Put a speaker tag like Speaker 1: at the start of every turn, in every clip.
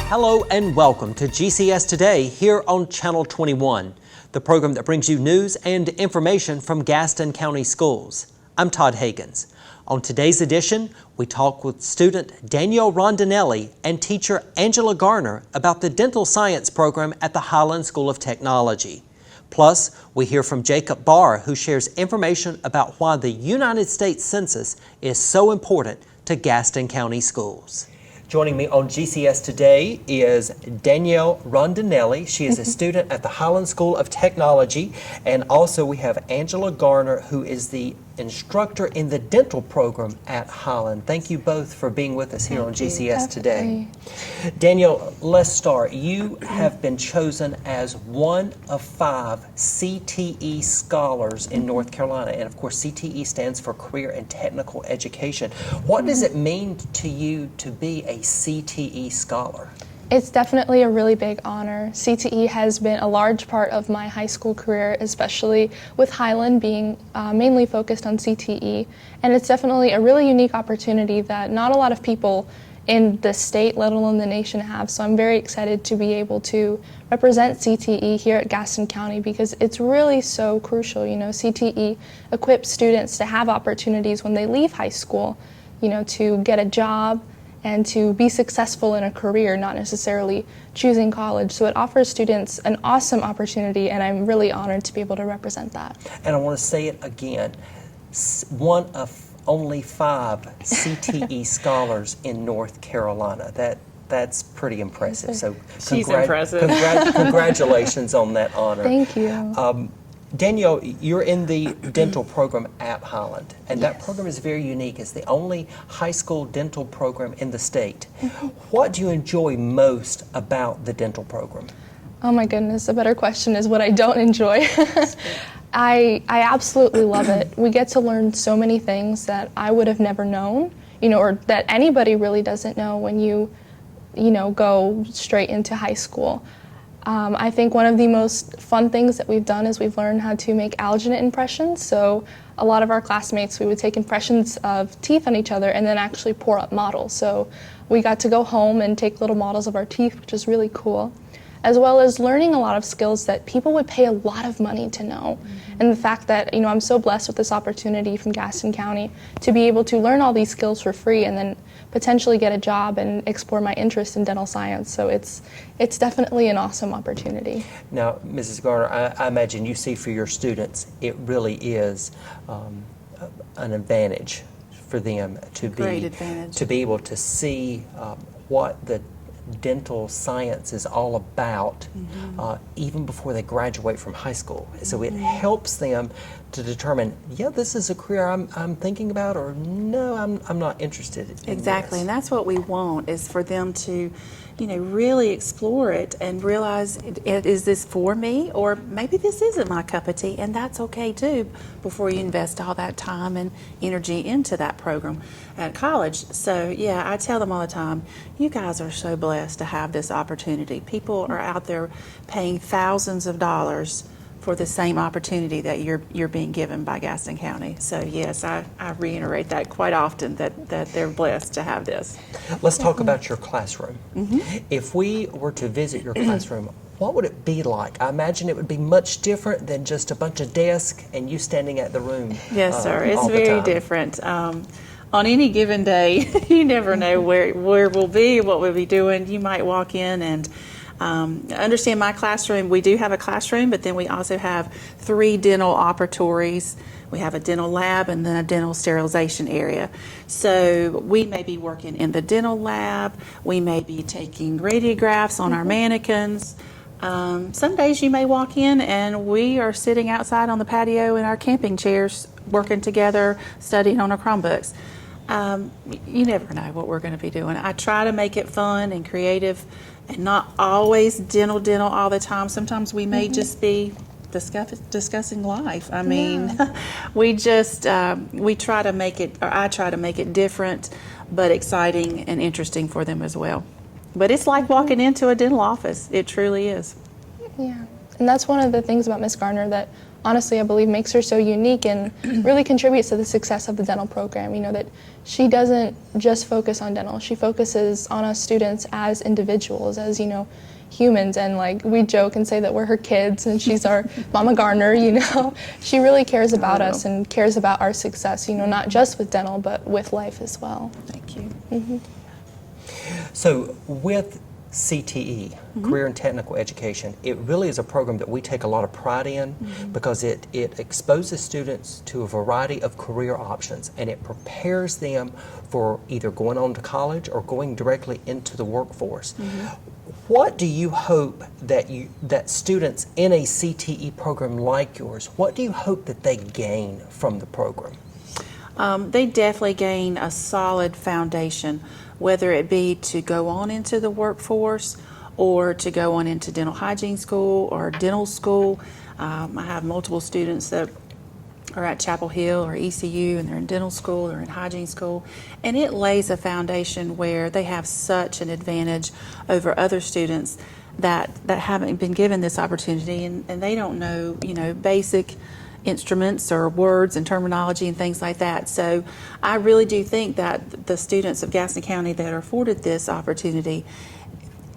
Speaker 1: Hello and welcome to GCS Today here on Channel 21, the program that brings you news and information from Gaston County Schools. I'm Todd Hagans. On today's edition, we talk with student Danielle Rondinelli and teacher Angela Garner about the dental science program at the Highland School of Technology. Plus, we hear from Jacob Barr, who shares information about why the United States Census is so important to Gaston County Schools. Joining me on GCS today is Danielle Rondinelli. She is a student at the Highland School of Technology. And also we have Angela Garner, who is the instructor in the dental program at Highland. Thank you both for being with us here on GCS today. Danielle, let's start. You have been chosen as one of 5 CTE Scholars in North Carolina. And of course, CTE stands for Career and Technical Education. What does it mean to you to be a CTE Scholar?
Speaker 2: It's definitely a really big honor. CTE has been a large part of my high school career, especially with Highland being mainly focused on CTE. And it's definitely a really unique opportunity that not a lot of people in the state, let alone the nation, have. So I'm very excited to be able to represent CTE here at Gaston County because it's really so crucial. You know, CTE equips students to have opportunities when they leave high school, you know, to get a job and to be successful in a career, not necessarily choosing college. So it offers students an awesome opportunity, and I'm really honored to be able to represent that.
Speaker 1: And I want to say it again, one of only 5 CTE Scholars in North Carolina. That's pretty impressive. So
Speaker 3: She's impressive.
Speaker 1: Congratulations on that honor.
Speaker 2: Thank you.
Speaker 1: Danielle, you're in the dental program at Highland, and that program is very unique. It's the only high school dental program in the state. What do you enjoy most about the dental program?
Speaker 2: Oh my goodness, a better question is what I don't enjoy. I absolutely love it. We get to learn so many things that I would have never known, you know, or that anybody really doesn't know when you know, go straight into high school. I think one of the most fun things that we've done is we've learned how to make alginate impressions. So a lot of our classmates, we would take impressions of teeth on each other and then actually pour up models. So we got to go home and take little models of our teeth, which is really cool, as well as learning a lot of skills that people would pay a lot of money to know. And the fact that, you know, I'm so blessed with this opportunity from Gaston County to be able to learn all these skills for free and then potentially get a job and explore my interest in dental science. So it's definitely an awesome opportunity.
Speaker 1: Now, Mrs. Garner, I imagine you see for your students, it really is an advantage for them to be able to see what the dental science is all about even before they graduate from high school. So it helps them to determine, yeah, this is a career I'm thinking about, or no, I'm not interested in
Speaker 3: Exactly,
Speaker 1: this.
Speaker 3: and that's what we want, is for them to, you know, really explore it and realize, is this for me, or maybe this isn't my cup of tea, and that's okay too, before you invest all that time and energy into that program at college. So yeah, I tell them all the time, you guys are so blessed to have this opportunity. People are out there paying thousands of dollars for the same opportunity that you're being given by Gaston County. So yes, I reiterate that quite often, that they're blessed to have this.
Speaker 1: Let's talk about your classroom. If we were to visit your classroom, what would it be like? I imagine it would be much different than just a bunch of desks and you standing at the room.
Speaker 3: Yes, sir. It's very different. On any given day, you never know where we'll be, what we'll be doing. You might walk in and understand my classroom. We do have a classroom, but then we also have 3 dental operatories. We have a dental lab and then a dental sterilization area. So we may be working in the dental lab. We may be taking radiographs on our mannequins. Some days you may walk in and we are sitting outside on the patio in our camping chairs, working together, studying on our Chromebooks. You never know what we're going to be doing. I try to make it fun and creative, and not always dental all the time. Sometimes we may just be discussing life. I mean, we try to make it, or I try to make it different, but exciting and interesting for them as well. But it's like walking into a dental office. It truly is.
Speaker 2: Yeah, and that's one of the things about Miss Garner that honestly I believe makes her so unique and really contributes to the success of the dental program. You know, that she doesn't just focus on dental, she focuses on us students as individuals, as, you know, humans, and like we joke and say that we're her kids and she's our Mama Garner, you know. She really cares about us and cares about our success, you know, not just with dental but with life as well.
Speaker 3: Thank you.
Speaker 2: Mm-hmm.
Speaker 1: So with CTE, Career and Technical Education, it really is a program that we take a lot of pride in because it exposes students to a variety of career options, and it prepares them for either going on to college or going directly into the workforce. What do you hope that students in a CTE program like yours, what do you hope that they gain from the program?
Speaker 3: They definitely gain a solid foundation, whether it be to go on into the workforce or to go on into dental hygiene school or dental school. I have multiple students that are at Chapel Hill or ECU, and they're in dental school or in hygiene school, and it lays a foundation where they have such an advantage over other students that haven't been given this opportunity, and they don't know, you know, basic instruments or words and terminology and things like that. So I really do think that the students of Gaston County that are afforded this opportunity,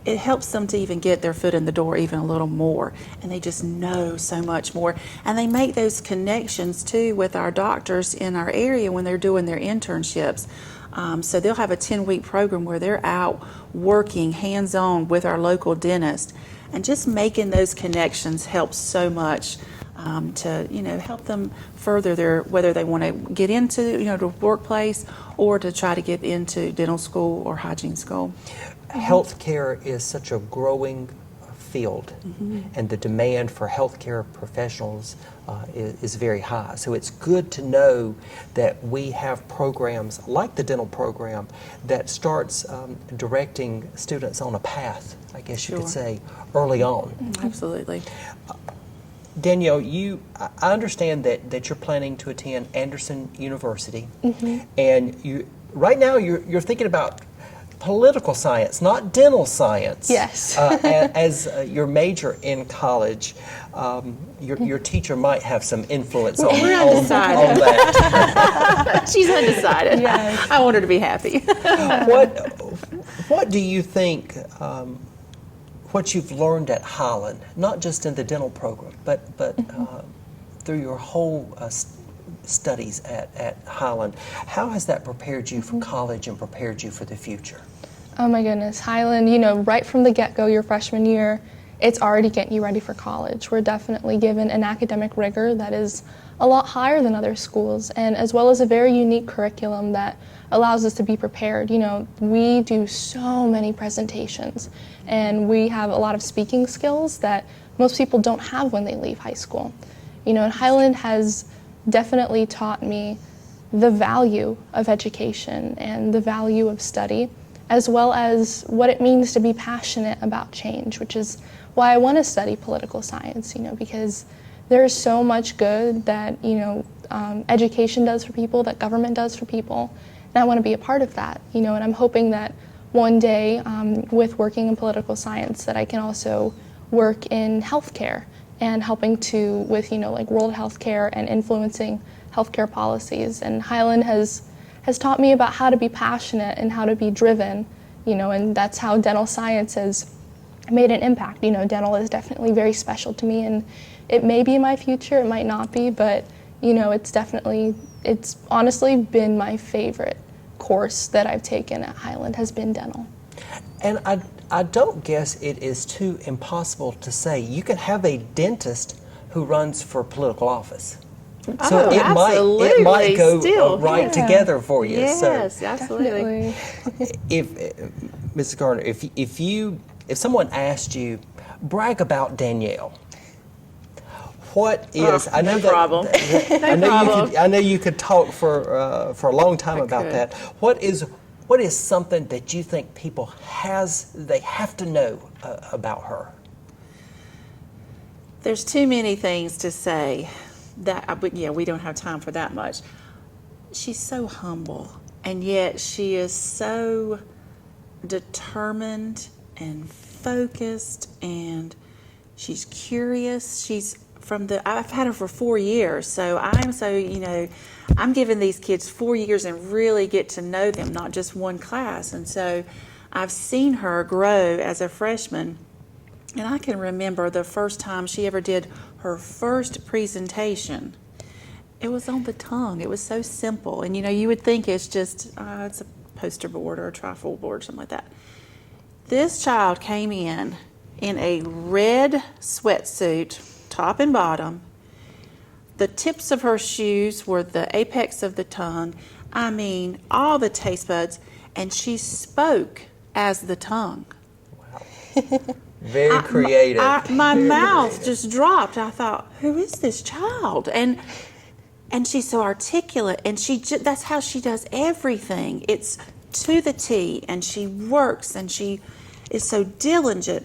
Speaker 3: it helps them to even get their foot in the door even a little more, and they just know so much more, and they make those connections too with our doctors in our area when they're doing their internships. So they'll have a 10-week program where they're out working hands-on with our local dentist, and just making those connections helps so much to, you know, help them further their, whether they want to get into, you know, the workplace or to try to get into dental school or hygiene school.
Speaker 1: Healthcare is such a growing field, and the demand for healthcare professionals is very high. So it's good to know that we have programs like the dental program that starts directing students on a path, I guess you could say, early on.
Speaker 3: Absolutely.
Speaker 1: Danielle, I understand that you're planning to attend Anderson University, and right now you're thinking about political science, not dental science.
Speaker 2: Yes.
Speaker 1: As your major in college, your teacher might have some influence on that.
Speaker 3: She's undecided.
Speaker 2: Yes.
Speaker 3: I want her to be happy.
Speaker 1: What do you think? What you've learned at Highland, not just in the dental program, but through your whole studies at Highland, how has that prepared you for college and prepared you for the future?
Speaker 2: Oh my goodness, Highland, you know, right from the get-go, your freshman year, it's already getting you ready for college. We're definitely given an academic rigor that is a lot higher than other schools, and as well as a very unique curriculum that allows us to be prepared. You know, we do so many presentations, and we have a lot of speaking skills that most people don't have when they leave high school. You know, and Highland has definitely taught me the value of education and the value of study, as well as what it means to be passionate about change, which is why I want to study political science, you know, because there's so much good that, you know, education does for people, that government does for people, and I want to be a part of that, you know, and I'm hoping that one day with working in political science that I can also work in healthcare and helping to with, you know, like world healthcare and influencing healthcare policies. And Highland has taught me about how to be passionate and how to be driven, you know, and that's how dental science has made an impact. You know, dental is definitely very special to me, and it may be my future, it might not be, but, you know, it's honestly been my favorite course that I've taken at Highland has been dental.
Speaker 1: And I don't guess it is too impossible to say you can have a dentist who runs for political office. So it might go right together for you.
Speaker 3: Yes,
Speaker 1: so,
Speaker 3: absolutely.
Speaker 1: If Mrs. Garner, if someone asked you, brag about Danielle, what is? I know
Speaker 3: no problem.
Speaker 1: I know you could talk for a long time about that. What is something that you think people they have to know about her?
Speaker 3: There's too many things to say that we don't have time for that much. She's so humble, and yet she is so determined and focused, and she's curious. She's I've had her for 4 years, so I'm giving these kids 4 years and really get to know them, not just one class. And so I've seen her grow as a freshman, and I can remember the first time she ever did her first presentation. It was on the tongue. It was so simple, and you would think it's just it's a poster board or a trifold board or something like that. This child came in a red sweatsuit, top and bottom. The tips of her shoes were the apex of the tongue. I mean, all the taste buds, and she spoke as the tongue.
Speaker 1: Wow. Very creative.
Speaker 3: My mouth just dropped. I thought, who is this child? And she's so articulate, and that's how she does everything. It's to the T, and she works, and she is so diligent.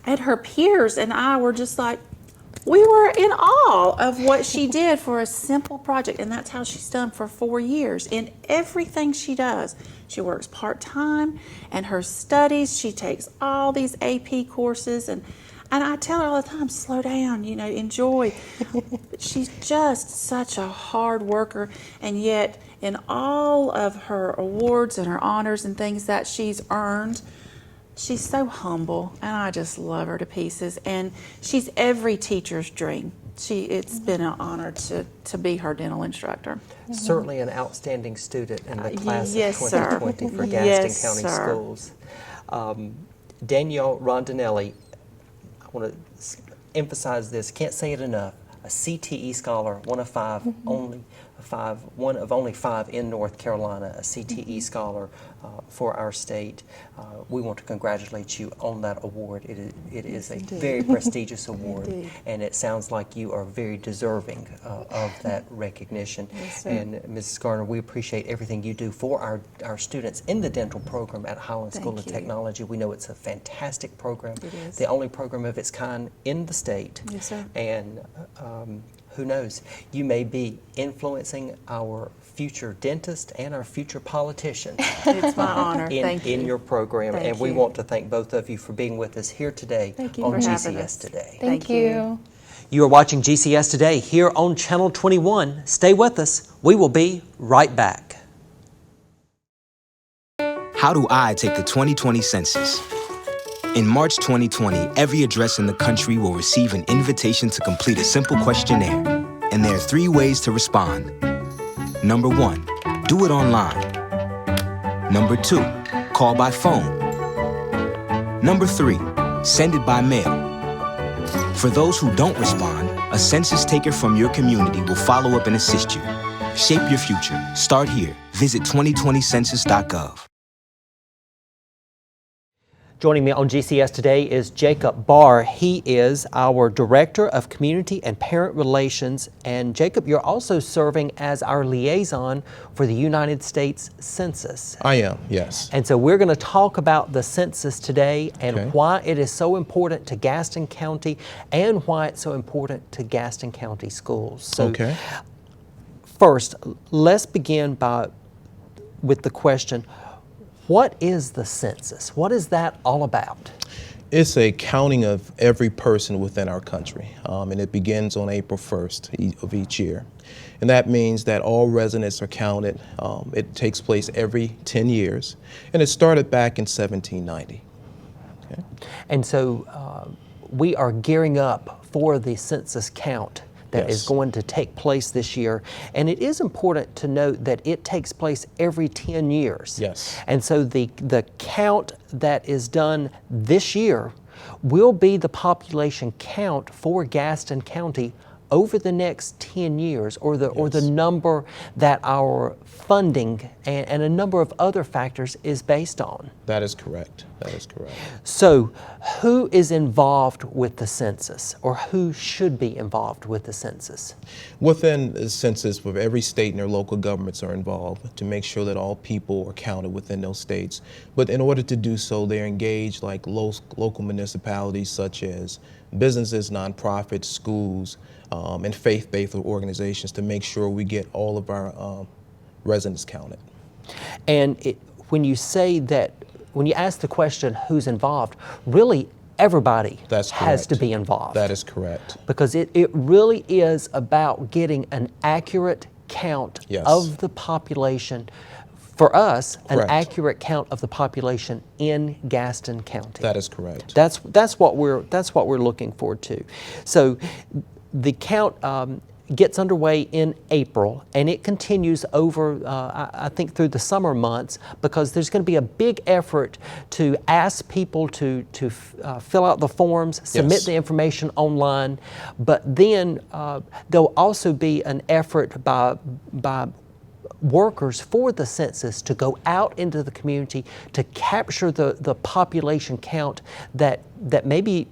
Speaker 3: And her peers and I were just like, we were in awe of what she did for a simple project, and that's how she's done for 4 years. In everything she does, she works part-time, and her studies, she takes all these AP courses, and I tell her all the time, slow down, enjoy. But she's just such a hard worker, and yet in all of her awards and her honors and things that she's earned, she's so humble, and I just love her to pieces. And she's every teacher's dream. It's been an honor to be her dental instructor.
Speaker 1: Certainly an outstanding student in the class
Speaker 3: Yes,
Speaker 1: of
Speaker 3: sir.
Speaker 1: 2020 for
Speaker 3: Yes,
Speaker 1: Gaston County
Speaker 3: sir.
Speaker 1: Schools. Danielle Rondinelli, I want to emphasize this, can't say it enough, a CTE scholar, one of only five in North Carolina, a CTE scholar for our state. We want to congratulate you on that award. It is a very prestigious award,
Speaker 3: Indeed.
Speaker 1: and it sounds like you are very deserving of that recognition.
Speaker 3: Yes, sir.
Speaker 1: And Mrs. Garner, we appreciate everything you do for our students in the dental program at Highland School of
Speaker 3: you.
Speaker 1: Technology. We know it's a fantastic program,
Speaker 3: It is.
Speaker 1: the only program of its kind in the state.
Speaker 3: Yes, sir.
Speaker 1: And who knows, you may be influencing our future dentist and our future politicians.
Speaker 3: It's my honor. Thank you.
Speaker 1: In your program.
Speaker 3: Thank
Speaker 1: and we
Speaker 3: you.
Speaker 1: want to thank both of you for being with us here today
Speaker 3: Thank you
Speaker 1: on
Speaker 3: for having
Speaker 1: GCS
Speaker 3: us.
Speaker 1: Today.
Speaker 2: Thank
Speaker 3: Thank you.
Speaker 2: you.
Speaker 1: You are watching GCS Today here on Channel 21. Stay with us. We will be right back.
Speaker 4: How do I take the 2020 census? In March 2020, every address in the country will receive an invitation to complete a simple questionnaire. And there are 3 ways to respond. Number 1, do it online. Number 2, call by phone. Number 3, send it by mail. For those who don't respond, a census taker from your community will follow up and assist you. Shape your future. Start here. Visit 2020census.gov.
Speaker 1: Joining me on GCS Today is Jacob Barr. He is our Director of Community and Parent Relations. And Jacob, you're also serving as our liaison for the United States Census.
Speaker 5: I am, yes.
Speaker 1: And so we're going to talk about the census today and
Speaker 5: Okay.
Speaker 1: why it is so important to Gaston County and why it's so important to Gaston County schools. So
Speaker 5: Okay.
Speaker 1: first, let's begin with the question, what is the census? What is that all about?
Speaker 5: It's a counting of every person within our country, and it begins on April 1st of each year. And that means that all residents are counted. It takes place every 10 years, and it started back in 1790. Okay.
Speaker 1: And so we are gearing up for the census count that is
Speaker 5: Yes.
Speaker 1: going to take place this year. And it is important to note that it takes place every 10 years.
Speaker 5: Yes.
Speaker 1: And so the count that is done this year will be the population count for Gaston County over the next 10 years, or the number that our funding and a number of other factors is based on.
Speaker 5: That is correct. That is correct.
Speaker 1: So who is involved with the census, or who should be involved with the census?
Speaker 5: Within the census, with every state and their local governments are involved to make sure that all people are counted within those states. But in order to do so, they're engaged like local municipalities such as businesses, nonprofits, schools, and faith-based organizations to make sure we get all of our residents counted.
Speaker 1: And when you say that, when you ask the question who's involved, really everybody
Speaker 5: That's
Speaker 1: has to
Speaker 5: correct.
Speaker 1: be involved.
Speaker 5: That is correct.
Speaker 1: Because it really is about getting an accurate count
Speaker 5: Yes.
Speaker 1: of the population. For us, an
Speaker 5: Correct.
Speaker 1: accurate count of the population in Gaston County.
Speaker 5: That is correct.
Speaker 1: That's what we're looking forward to. So the count gets underway in April, and it continues over, I think, through the summer months, because there's going to be a big effort to ask people to fill out the forms, submit
Speaker 5: Yes.
Speaker 1: the information online, but then there'll also be an effort by workers for the census to go out into the community to capture the population count that maybe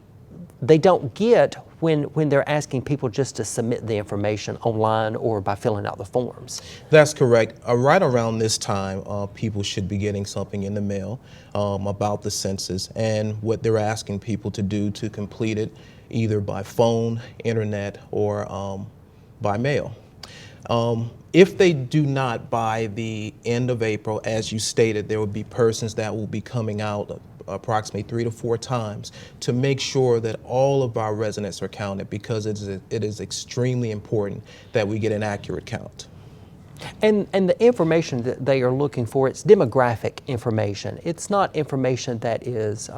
Speaker 1: they don't get when they're asking people just to submit the information online or by filling out the forms.
Speaker 5: That's correct. Right around this time, people should be getting something in the mail about the census and what they're asking people to do to complete it, either by phone, internet, or by mail. If they do not by the end of April, as you stated, there will be persons that will be coming out approximately 3 to 4 times to make sure that all of our residents are counted, because it is extremely important that we get an accurate count.
Speaker 1: And the information that they are looking for, it's demographic information. It's not information that is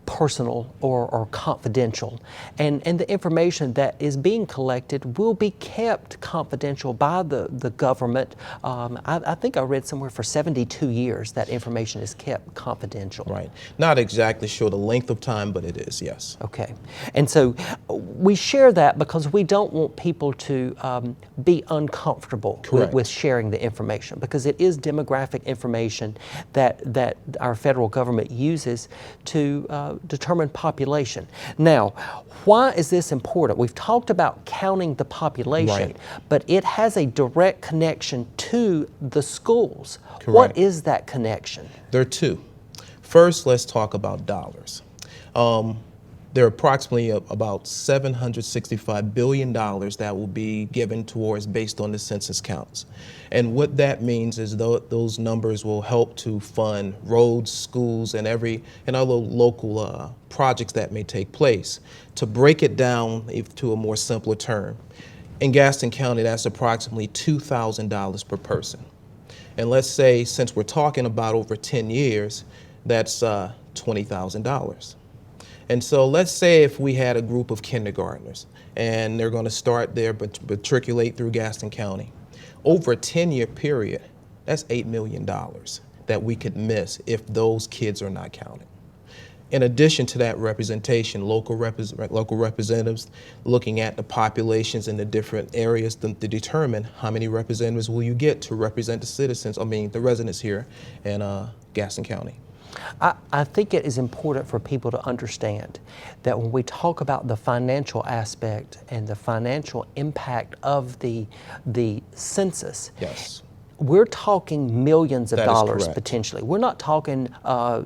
Speaker 1: personal or confidential. And the information that is being collected will be kept confidential by the government. I think I read somewhere for 72 years that information is kept confidential.
Speaker 5: Right. Not exactly sure the length of time, but it is, yes.
Speaker 1: Okay. And so we share that because we don't want people to be uncomfortable with sharing the information, because it is demographic information that our federal government uses to determine population. Now, why is this important? We've talked about counting the population, but it has a direct connection to the schools.
Speaker 5: Correct.
Speaker 1: What is that connection?
Speaker 5: There are two. First, let's talk about dollars. There are approximately about $765 billion that will be given towards based on the census counts. And what that means is those numbers will help to fund roads, schools, and other local projects that may take place. To break it down to a more simpler term, in Gaston County, that's approximately $2,000 per person. And let's say, since we're talking about over 10 years, that's $20,000. And so let's say if we had a group of kindergartners and they're going to start there but matriculate through Gaston County. Over a 10-year period, that's $8 million that we could miss if those kids are not counted. In addition to that representation, local representatives looking at the populations in the different areas to determine how many representatives will you get to represent the residents here in Gaston County.
Speaker 1: I think it is important for people to understand that when we talk about the financial aspect and the financial impact of the census,
Speaker 5: Yes.
Speaker 1: we're talking millions of
Speaker 5: That is
Speaker 1: dollars
Speaker 5: correct.
Speaker 1: potentially. We're not talking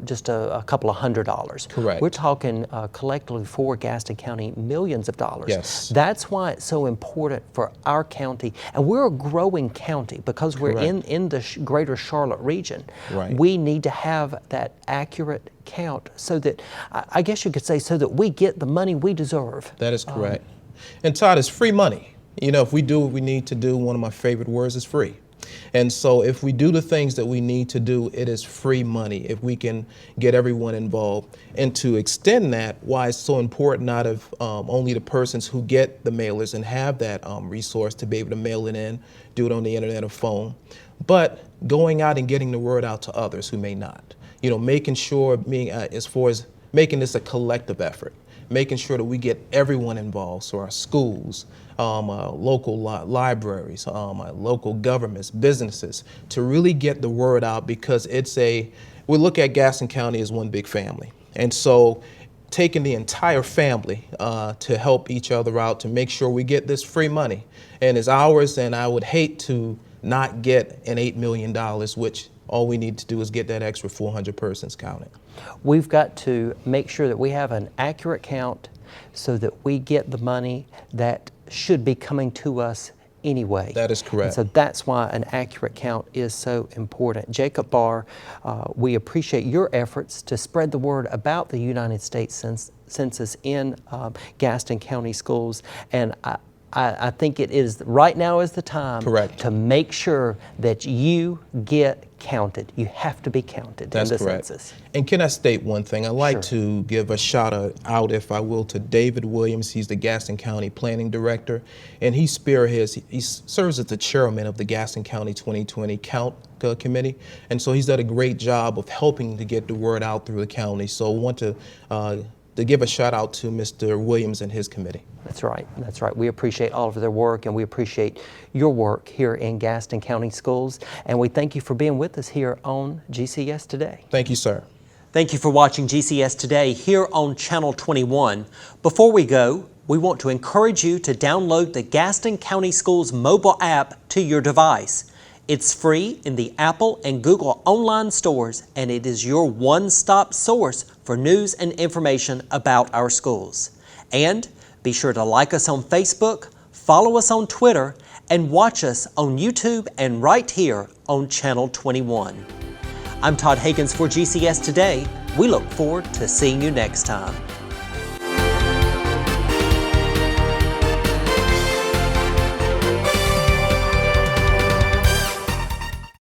Speaker 1: just a couple of $100s.
Speaker 5: Correct.
Speaker 1: We're talking collectively for Gaston County millions of dollars.
Speaker 5: Yes.
Speaker 1: That's why it's so important for our county. And we're a growing county because we're
Speaker 5: Correct.
Speaker 1: in the greater Charlotte region.
Speaker 5: Right.
Speaker 1: We need to have that accurate count so that, I guess you could say, so that we get the money we deserve.
Speaker 5: That is correct. And Todd, it's free money. You know, if we do what we need to do, one of my favorite words is free. And so if we do the things that we need to do, it is free money if we can get everyone involved. And to extend that, why it's so important not of only the persons who get the mailers and have that resource to be able to mail it in, do it on the internet or phone, but going out and getting the word out to others who may not. You know, making sure, as far as making this a collective effort, making sure that we get everyone involved, so our schools, local libraries, local governments, businesses, to really get the word out, because we look at Gaston County as one big family. And so taking the entire family to help each other out, to make sure we get this free money. And it's ours, and I would hate to not get an $8 million, which all we need to do is get that extra 400 persons counted.
Speaker 1: We've got to make sure that we have an accurate count so that we get the money that should be coming to us anyway.
Speaker 5: That is correct.
Speaker 1: And so that's why an accurate count is so important. Jacob Barr, we appreciate your efforts to spread the word about the United States Census in Gaston County Schools, and I think it is right now is the time
Speaker 5: Correct.
Speaker 1: to make sure that you get counted. You have to be counted
Speaker 5: That's
Speaker 1: in the
Speaker 5: correct.
Speaker 1: census.
Speaker 5: And can I state one thing? I'd like
Speaker 1: Sure.
Speaker 5: to give a shout out, if I will, to David Williams. He's the Gaston County Planning Director, and he serves as the chairman of the Gaston County 2020 Count Committee. And so he's done a great job of helping to get the word out through the county. So I want to give a shout out to Mr. Williams and his committee.
Speaker 1: That's right. That's right. We appreciate all of their work, and we appreciate your work here in Gaston County Schools. And we thank you for being with us here on GCS Today.
Speaker 5: Thank you, sir.
Speaker 1: Thank you for watching GCS Today here on Channel 21. Before we go, we want to encourage you to download the Gaston County Schools mobile app to your device. It's free in the Apple and Google online stores, and it is your one-stop source for news and information about our schools. And be sure to like us on Facebook, follow us on Twitter, and watch us on YouTube and right here on Channel 21. I'm Todd Higgins for GCS Today. We look forward to seeing you next time.